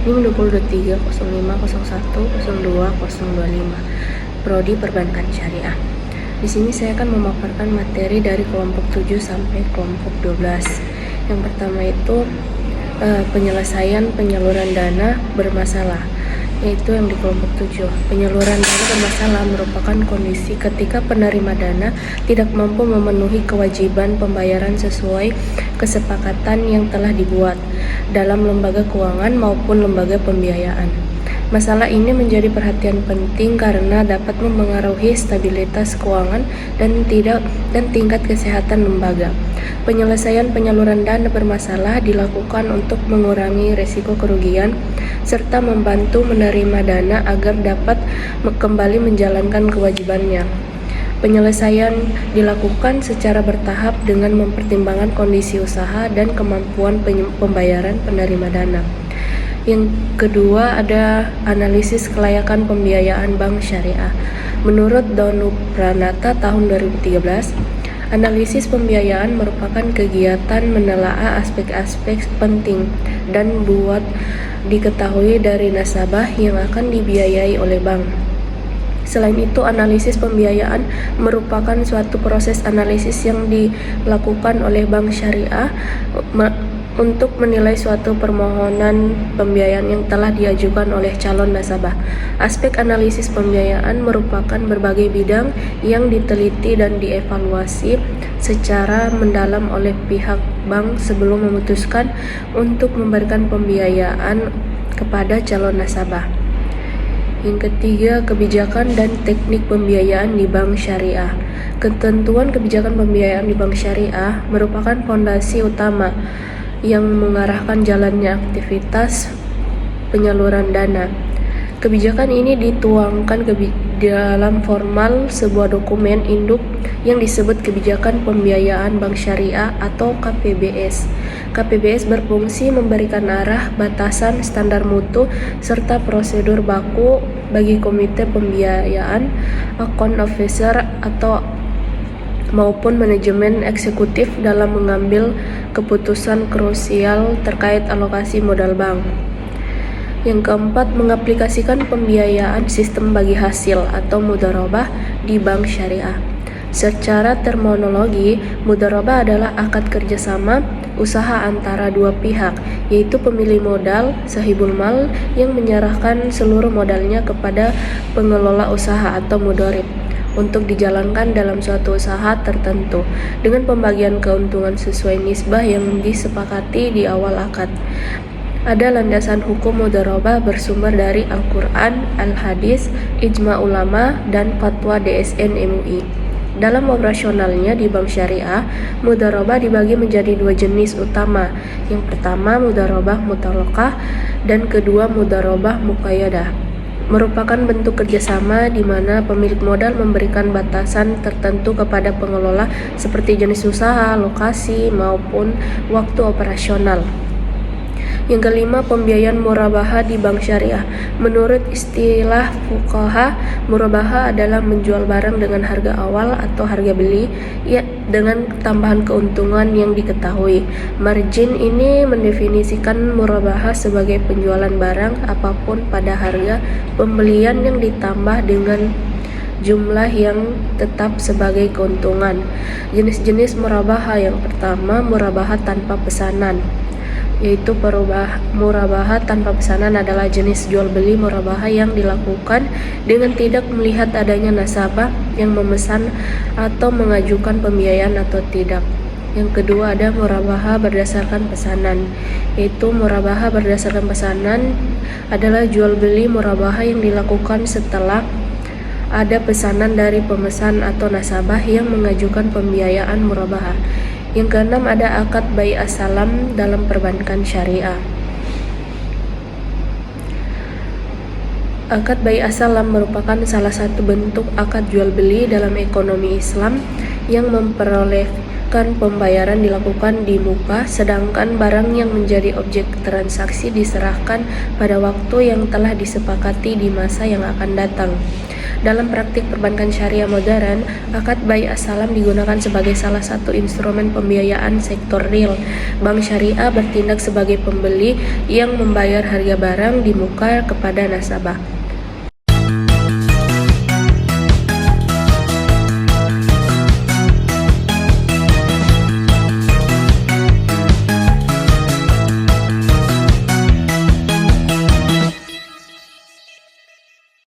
NIM 2023 Prodi Perbankan Syariah. Di sini saya akan memaparkan materi dari kelompok 7 sampai kelompok 12. Yang pertama itu penyelesaian penyaluran dana bermasalah, yaitu yang di kelompok 7. Penyaluran dana bermasalah merupakan kondisi ketika penerima dana tidak mampu memenuhi kewajiban pembayaran sesuai kesepakatan yang telah dibuat dalam lembaga keuangan maupun lembaga pembiayaan. Masalah ini menjadi perhatian penting karena dapat mempengaruhi stabilitas keuangan dan tingkat kesehatan lembaga. Penyelesaian penyaluran dana bermasalah dilakukan untuk mengurangi risiko kerugian serta membantu menerima dana agar dapat kembali menjalankan kewajibannya. Penyelesaian dilakukan secara bertahap dengan mempertimbangkan kondisi usaha dan kemampuan pembayaran penerima dana. Yang kedua ada analisis kelayakan pembiayaan bank syariah. Menurut Donu Pranata tahun 2013, analisis pembiayaan merupakan kegiatan menelaah aspek-aspek penting dan buat diketahui dari nasabah yang akan dibiayai oleh bank. Selain itu, analisis pembiayaan merupakan suatu proses analisis yang dilakukan oleh bank syariah untuk menilai suatu permohonan pembiayaan yang telah diajukan oleh calon nasabah. Aspek analisis pembiayaan merupakan berbagai bidang yang diteliti dan dievaluasi secara mendalam oleh pihak bank sebelum memutuskan untuk memberikan pembiayaan kepada calon nasabah. Yang ketiga, kebijakan dan teknik pembiayaan di bank syariah. Ketentuan kebijakan pembiayaan di bank syariah merupakan fondasi utama yang mengarahkan jalannya aktivitas penyaluran dana. Kebijakan ini dituangkan dalam formal sebuah dokumen induk yang disebut Kebijakan Pembiayaan Bank Syariah atau KPBS. KPBS berfungsi memberikan arah, batasan, standar mutu, serta prosedur baku bagi komite pembiayaan, account officer maupun manajemen eksekutif dalam mengambil keputusan krusial terkait alokasi modal bank. Yang keempat, mengaplikasikan pembiayaan sistem bagi hasil atau mudharabah di bank syariah. Secara terminologi, mudharabah adalah akad kerjasama usaha antara dua pihak, yaitu pemilik modal, sahibul mal, yang menyerahkan seluruh modalnya kepada pengelola usaha atau mudharib untuk dijalankan dalam suatu usaha tertentu dengan pembagian keuntungan sesuai nisbah yang disepakati di awal akad. Ada landasan hukum mudharabah bersumber dari Al-Quran, Al-Hadis, Ijma ulama, dan Fatwa DSN MUI. Dalam operasionalnya di bank syariah, mudharabah dibagi menjadi dua jenis utama. Yang pertama, mudharabah mutalaqah, dan kedua, mudharabah muqayyadah. Merupakan bentuk kerjasama di mana pemilik modal memberikan batasan tertentu kepada pengelola seperti jenis usaha, lokasi, maupun waktu operasional. Yang kelima, pembiayaan murabaha di bank syariah. Menurut istilah fuqaha, murabaha adalah menjual barang dengan harga awal atau harga beli dengan tambahan keuntungan yang diketahui. Margin ini mendefinisikan murabaha sebagai penjualan barang apapun pada harga pembelian yang ditambah dengan jumlah yang tetap sebagai keuntungan. Jenis-jenis murabaha yang pertama, murabaha tanpa pesanan, yaitu murabaha tanpa pesanan adalah jenis jual beli murabaha yang dilakukan dengan tidak melihat adanya nasabah yang memesan atau mengajukan pembiayaan atau tidak. Yang kedua ada murabaha berdasarkan pesanan, yaitu murabaha berdasarkan pesanan adalah jual beli murabaha yang dilakukan setelah ada pesanan dari pemesan atau nasabah yang mengajukan pembiayaan murabaha. Yang keenam ada akad bai as-salam dalam perbankan syariah. Akad bai as-salam merupakan salah satu bentuk akad jual beli dalam ekonomi Islam yang memperoleh Kebijakan pembayaran dilakukan di muka, sedangkan barang yang menjadi objek transaksi diserahkan pada waktu yang telah disepakati di masa yang akan datang. Dalam praktik perbankan syariah modern, akad bai as-salam digunakan sebagai salah satu instrumen pembiayaan sektor real. Bank syariah bertindak sebagai pembeli yang membayar harga barang di muka kepada nasabah.